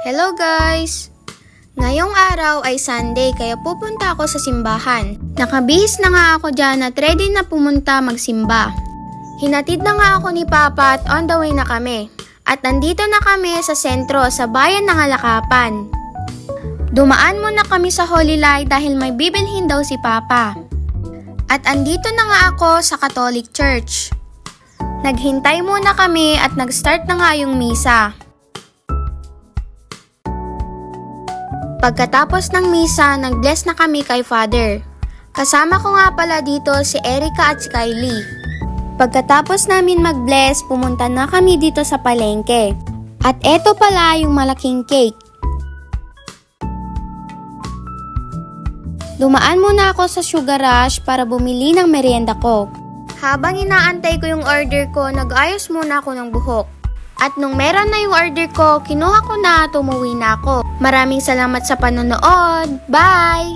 Hello guys! Ngayong araw ay Sunday kaya pupunta ako sa simbahan. Nakabihis na nga ako dyan at ready na pumunta magsimba. Hinatid na nga ako ni Papa at on the way na kami. At nandito na kami sa sentro sa bayan ng Alakapan. Dumaan muna kami sa Holy Light dahil may bibilhin daw si Papa. At andito na nga ako sa Catholic Church. Naghintay muna kami at nag-start na nga yung misa. Pagkatapos ng misa, nag-bless na kami kay Father. Kasama ko nga pala dito si Erica at si Kylie. Pagkatapos namin mag-bless, pumunta na kami dito sa palengke. At eto pala yung malaking cake. Dumaan muna ako sa Sugar Rush para bumili ng merienda ko. Habang inaantay ko yung order ko, nag-ayos muna ako ng buhok. At nung meron na yung order ko, kinuha ko na at umuwi na ako. Maraming salamat sa panonood. Bye!